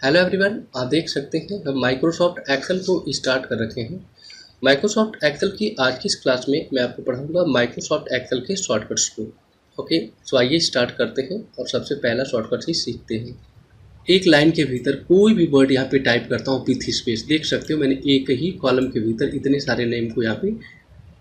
Hello everyone, आप देख सकते हैं हम माइक्रोसॉफ्ट एक्सेल को स्टार्ट कर रखे हैं। माइक्रोसॉफ्ट एक्सेल की आज की इस क्लास में मैं आपको पढ़ाऊंगा माइक्रोसॉफ्ट एक्सेल के शॉर्टकट्स को। ओके, सो आइए स्टार्ट करते हैं और सबसे पहला शॉर्टकट ही सीखते हैं। एक लाइन के भीतर कोई भी वर्ड यहाँ पे टाइप करता हूँ विथ स्पेस। देख सकते हो मैंने एक ही कॉलम के भीतर इतने सारे नेम को यहाँ पे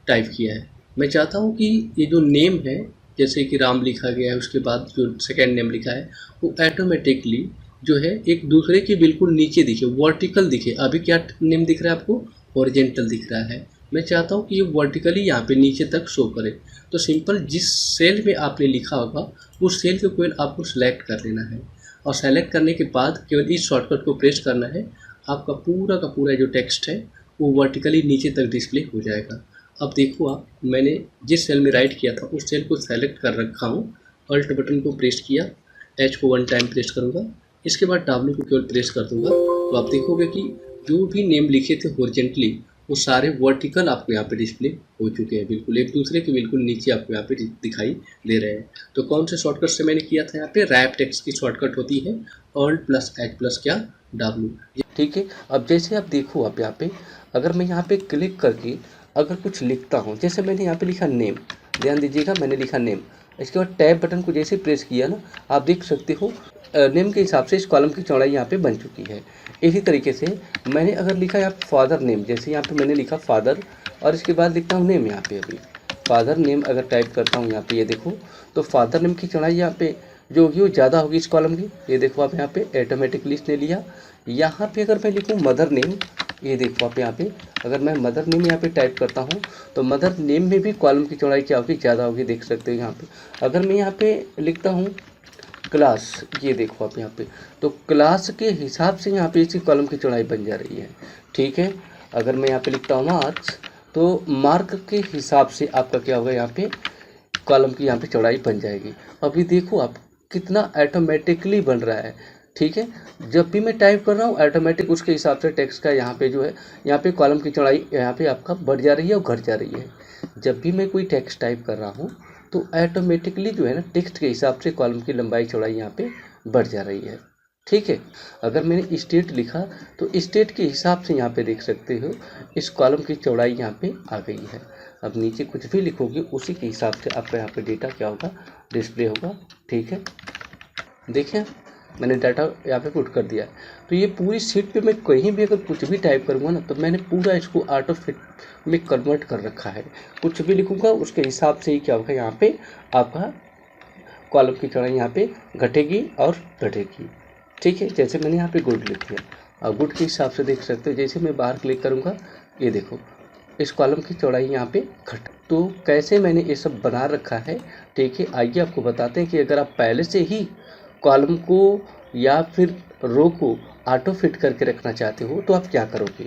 टाइप किया है। मैं चाहता हूँ कि ये जो नेम है, जैसे कि राम लिखा गया है, उसके बाद जो सेकेंड नेम लिखा है वो ऑटोमेटिकली जो है एक दूसरे के बिल्कुल नीचे दिखे, वर्टिकल दिखे। अभी क्या नेम दिख रहा है आपको? हॉरिजॉन्टल दिख रहा है। मैं चाहता हूँ कि ये वर्टिकली यहाँ पे नीचे तक शो करे। तो सिंपल जिस सेल में आपने लिखा होगा उस सेल को केवल आपको सेलेक्ट कर लेना है और सेलेक्ट करने के बाद केवल इस शॉर्टकट को प्रेस करना है। आपका पूरा का पूरा जो टेक्स्ट है वो वर्टिकली नीचे तक डिस्प्ले हो जाएगा। अब देखो आप, मैंने जिस सेल में राइट किया था उस सेल को सेलेक्ट कर रखा हूँ। अल्ट बटन को प्रेस किया, एच को 1 टाइम प्रेस करूँगा, इसके बाद डब्ल्यू को केवल प्रेस कर दूंगा। तो आप देखोगे कि जो भी नेम लिखे थे हॉरिजॉन्टली वो सारे वर्टिकल आपको यहाँ पे डिस्प्ले हो चुके हैं, बिल्कुल एक दूसरे के बिल्कुल नीचे आपको यहाँ पे दिखाई दे रहे हैं। तो कौन से शॉर्टकट से मैंने किया था? यहाँ पे रैप टेक्स्ट की शॉर्टकट होती है अल्ट प्लस एच प्लस क्या डब्ल्यू। ठीक है, अब जैसे आप देखो, आप यहाँ पे अगर मैं यहाँ पे क्लिक करके अगर कुछ लिखता हूँ, जैसे मैंने यहाँ पे लिखा नेम, ध्यान दीजिएगा मैंने लिखा नेम, इसके बाद टैब बटन को जैसे प्रेस किया ना, आप देख सकते हो नेम के हिसाब से इस कॉलम की चौड़ाई यहाँ पे बन चुकी है। इसी तरीके से मैंने अगर लिखा यहाँ पे फादर नेम, जैसे यहाँ पे मैंने लिखा फादर और इसके बाद लिखता हूँ नेम, यहाँ पे अभी फादर नेम अगर टाइप करता हूँ यहाँ पे, ये देखो तो फादर नेम की चौड़ाई यहाँ पे जो होगी वो ज़्यादा होगी इस कॉलम की। ये देखो आप यहाँ पे ऑटोमेटिकली इसने लिया। यहाँ पे अगर मैं लिखूँ मदर नेम, ये देखो आप यहाँ पे अगर मैं मदर नेम यहाँ पे टाइप करता हूँ तो मदर नेम में भी कॉलम की चौड़ाई क्या होगी? ज़्यादा होगी, देख सकते हो यहाँ पे। अगर मैं यहाँ पे लिखता हूँ क्लास, ये देखो आप यहाँ पे, तो क्लास के हिसाब से यहाँ पे इसी कॉलम की चौड़ाई बन जा रही है। ठीक है, अगर मैं यहाँ पे लिखता हूँ मार्क्स, तो मार्क के हिसाब से आपका क्या होगा? यहाँ पे कॉलम की यहाँ पे चौड़ाई बन जाएगी। अभी देखो आप कितना ऑटोमेटिकली बन रहा है। ठीक है, जब भी मैं टाइप कर रहा हूँ ऑटोमेटिक उसके हिसाब से टेक्स्ट का यहाँ पे जो है यहाँ पे कॉलम की चौड़ाई यहाँ पे आपका बढ़ जा रही है और घट जा रही है। जब भी मैं कोई टेक्स्ट टाइप कर रहा हूँ तो ऑटोमेटिकली जो है ना टेक्स्ट के हिसाब से कॉलम की लंबाई चौड़ाई यहाँ पे बढ़ जा रही है। ठीक है, अगर मैंने स्टेट लिखा तो स्टेट के हिसाब से यहाँ पे देख सकते हो इस कॉलम की चौड़ाई यहाँ पे आ गई है। अब नीचे कुछ भी लिखोगे उसी के हिसाब से आपका यहाँ पे डेटा क्या होगा? डिस्प्ले होगा। ठीक है, देखिए मैंने डाटा यहाँ पे पुट कर दिया है। तो ये पूरी शीट पे मैं कहीं भी अगर कुछ भी टाइप करूँगा ना तो मैंने पूरा इसको ऑटो फिट में कन्वर्ट कर रखा है। कुछ भी लिखूँगा उसके हिसाब से ही क्या होगा? यहाँ पे आपका कॉलम की चौड़ाई यहाँ पे घटेगी और बढ़ेगी। ठीक है, जैसे मैंने यहाँ पे गुड लिख दिया, अब गुड के हिसाब से देख सकते हो जैसे मैं बाहर क्लिक करूँगा ये देखो इस कॉलम की चौड़ाई यहाँ पे घट। तो कैसे मैंने ये सब बना रखा है, ठीक है, आइए आपको बताते हैं कि अगर आप पहले से ही कॉलम को या फिर रो को ऑटो फिट करके रखना चाहते हो तो आप क्या करोगे।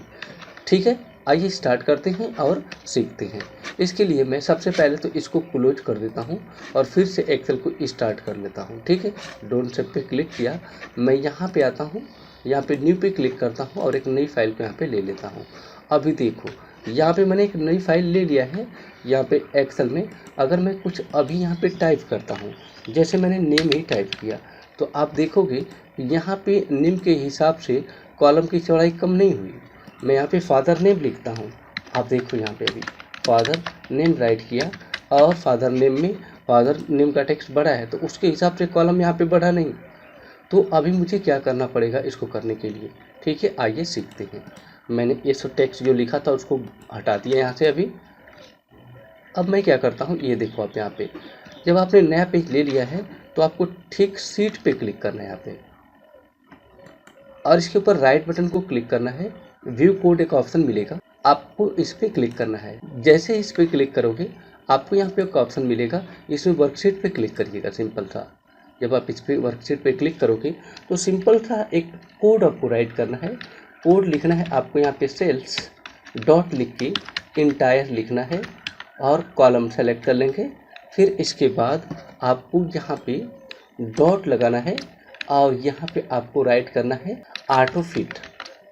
ठीक है, आइए स्टार्ट करते हैं और सीखते हैं। इसके लिए मैं सबसे पहले तो इसको क्लोज कर देता हूं और फिर से एक्सेल को स्टार्ट कर लेता हूं। ठीक है, डोंट सेव पे क्लिक किया, मैं यहाँ पे आता हूँ, यहाँ पे न्यू पे क्लिक करता हूँ और एक नई फाइल को यहाँ पे ले लेता हूँ। अभी देखो यहाँ पे मैंने एक नई फाइल ले लिया है यहाँ पे एक्सेल में। अगर मैं कुछ अभी यहाँ पे टाइप करता हूँ, जैसे मैंने नेम ही टाइप किया, तो आप देखोगे यहाँ पे नेम के हिसाब से कॉलम की चौड़ाई कम नहीं हुई। मैं यहाँ पे फादर नेम लिखता हूँ, आप देखो यहाँ पे अभी फादर नेम राइट किया और फादर नेम में फादर नेम का टेक्स्ट बढ़ा है तो उसके हिसाब से कॉलम यहाँ पे बढ़ा नहीं। तो अभी मुझे क्या करना पड़ेगा इसको करने के लिए? ठीक है, आइए सीखते हैं। मैंने ये सब टेक्स्ट जो लिखा था उसको हटा दिया यहाँ से अभी। अब मैं क्या करता हूँ, ये देखो आप यहाँ पे जब आपने नया पेज ले लिया है तो आपको ठीक सीट पे क्लिक करना है यहाँ पे और इसके ऊपर राइट बटन को क्लिक करना है। व्यू कोड एक ऑप्शन मिलेगा, आपको इस पर क्लिक करना है। जैसे इस पर क्लिक करोगे आपको यहाँ पे एक ऑप्शन मिलेगा, इसमें वर्कशीट पे क्लिक करिएगा। सिंपल था, जब आप इस पर वर्कशीट पे क्लिक करोगे तो सिंपल था एक कोड आपको राइट करना है। कोड लिखना है आपको यहाँ पे सेल्स डॉट लिख के इंटायर लिखना है और कॉलम सेलेक्ट कर लेंगे। फिर इसके बाद आपको यहाँ पे डॉट लगाना है और यहाँ पे आपको राइट करना है ऑटो फिट,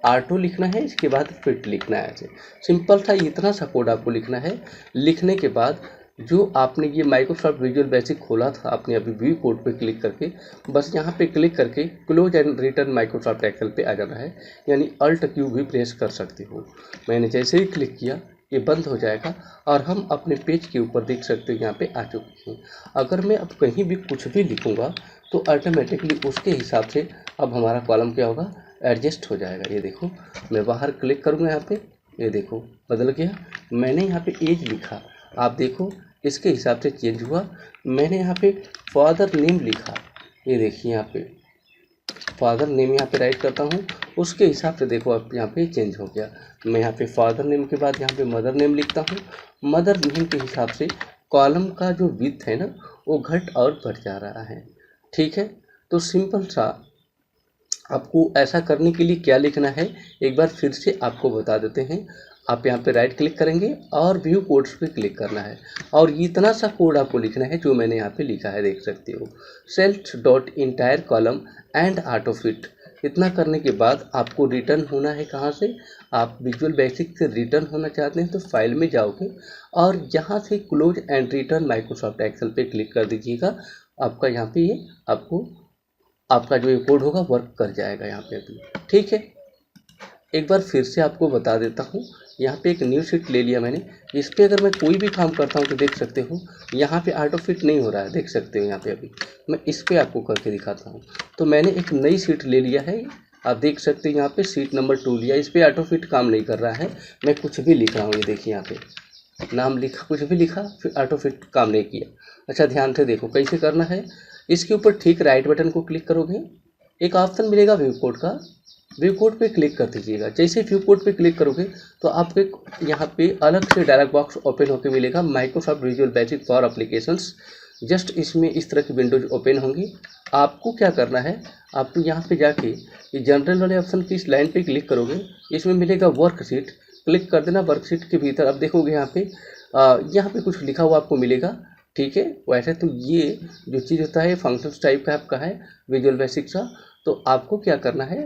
ऑटो लिखना है, इसके बाद फिट लिखना है। ऐसे सिंपल था, इतना सा कोड आपको लिखना है। लिखने के बाद जो आपने ये माइक्रोसॉफ्ट विजुअल बेसिक खोला था आपने अभी व्यू कोड पे क्लिक करके, बस यहाँ पे क्लिक करके close and return Microsoft Excel पे आ जाना है, यानी अल्ट क्यू भी प्रेस कर सकते हो। मैंने जैसे ही क्लिक किया ये बंद हो जाएगा और हम अपने पेज के ऊपर देख सकते हो यहाँ पे आ चुके हैं। अगर मैं अब कहीं भी कुछ भी लिखूँगा तो ऑटोमेटिकली उसके हिसाब से अब हमारा कॉलम क्या होगा, एडजस्ट हो जाएगा। ये देखो मैं बाहर क्लिक करूँगा यहाँ पे, ये देखो बदल गया। मैंने यहाँ पे एज लिखा, आप देखो इसके हिसाब से चेंज हुआ। मैंने यहाँ पे फादर नेम लिखा, ये देखिए यहाँ पे फादर नेम यहाँ पे राइट करता हूँ, उसके हिसाब से देखो अब यहाँ पे चेंज हो गया। मैं यहाँ पे फादर नेम के बाद यहाँ पे मदर नेम लिखता हूँ। मदर नेम के हिसाब से कॉलम का जो विड्थ है ना वो घट और बढ़ जा रहा है। ठीक है, तो सिंपल सा आपको ऐसा करने के लिए क्या लिखना है एक बार फिर से आपको बता देते हैं। आप यहाँ पे राइट क्लिक करेंगे और व्यू कोड्स पे क्लिक करना है और इतना सा कोड आपको लिखना है जो मैंने यहाँ पे लिखा है, देख सकते हो, self dot entire column and auto fit. इतना करने के बाद आपको रिटर्न होना है कहाँ से, आप विजुअल बेसिक से रिटर्न होना चाहते हैं तो फाइल में जाओगे और यहाँ से close and return Microsoft Excel पे क्लिक कर दीजिएगा। आपका यहाँ पे ये आपका जो ये कोड होगा वर्क कर जाएगा यहाँ पे अभी। ठीक है, एक बार फिर से आपको बता देता हूँ। यहाँ पे एक न्यू शीट ले लिया मैंने, इस पर अगर मैं कोई भी काम करता हूँ तो देख सकते हो यहाँ पे ऑटो फिट नहीं हो रहा है, देख सकते हो यहाँ पे। अभी मैं इस पर आपको करके दिखाता हूँ। तो मैंने एक नई शीट ले लिया है, आप देख सकते हो यहाँ पे शीट नंबर 2 लिया, इस पर ऑटो फिट काम नहीं कर रहा है। मैं कुछ भी लिख रहा हूँ, ये देखिए यहाँ पे नाम लिखा, कुछ भी लिखा, फिर ऑटो फिट काम नहीं किया। अच्छा ध्यान से देखो कैसे करना है। इसके ऊपर ठीक राइट बटन को क्लिक करोगे, एक ऑप्शन मिलेगा व्यू कोड का, व्यू कोड पे क्लिक कर दीजिएगा। जैसे व्यू कोड पे क्लिक करोगे तो आपको यहाँ पे अलग से डायलॉग बॉक्स ओपन होकर मिलेगा, Microsoft visual basic for applications. Just इसमें इस तरह की विंडोज ओपन होंगी। आपको क्या करना है, आपको यहाँ पे जाके ये जनरल वाले ऑप्शन की इस लाइन पे क्लिक करोगे, इसमें मिलेगा वर्कशीट, क्लिक कर देना। वर्कशीट के भीतर अब देखोगे यहाँ पे कुछ लिखा हुआ आपको मिलेगा। ठीक है, वैसे तो ये जो चीज़ होता है फंक्शंस टाइप का आपका है विजुअल बेसिक का। तो आपको क्या करना है,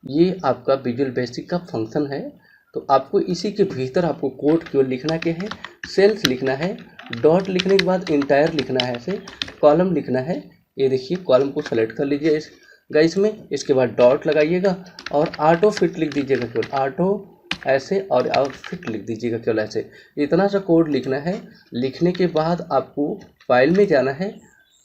ये आपका विजुअल बेसिक का फंक्शन है, तो आपको इसी के भीतर आपको कोड केवल लिखना क्या है, सेल्स लिखना है, डॉट लिखने के बाद इंटायर लिखना है, ऐसे कॉलम लिखना है। ये देखिए कॉलम को सेलेक्ट कर लीजिए गाइस में, इसके बाद डॉट लगाइएगा और ऑटो फिट लिख दीजिएगा, केवल ऑटो ऐसे और फिट लिख दीजिएगा केवल ऐसे। इतना सा कोड लिखना है। लिखने के बाद आपको फाइल में जाना है,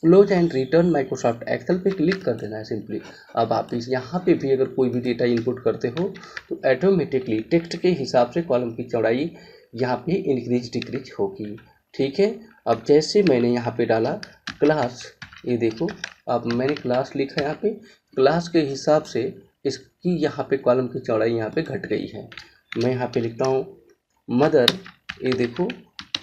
close and return Microsoft Excel पे क्लिक कर देना है सिंपली। अब आप इस यहाँ पे भी अगर कोई भी डेटा इनपुट करते हो तो ऑटोमेटिकली टेक्स्ट के हिसाब से कॉलम की चौड़ाई यहाँ पे इंक्रीज डिक्रीज होगी। ठीक है, अब जैसे मैंने यहाँ पे डाला क्लास, ये देखो अब मैंने क्लास लिखा, यहाँ पे क्लास के हिसाब से इसकी यहाँ पे कॉलम की चौड़ाई यहाँ पे घट गई है। मैं यहाँ पे लिखता हूँ मदर, ये देखो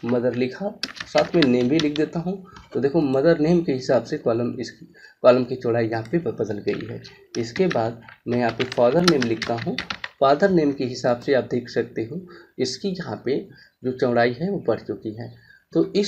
मदर लिखा, साथ में नेम भी लिख देता हूँ। तो देखो मदर नेम के हिसाब से कॉलम की चौड़ाई यहाँ पे बदल गई है। इसके बाद मैं यहाँ पे फादर नेम लिखता हूँ, फादर नेम के हिसाब से आप देख सकते हो इसकी यहाँ पे जो चौड़ाई है वो बढ़ चुकी है। तो इस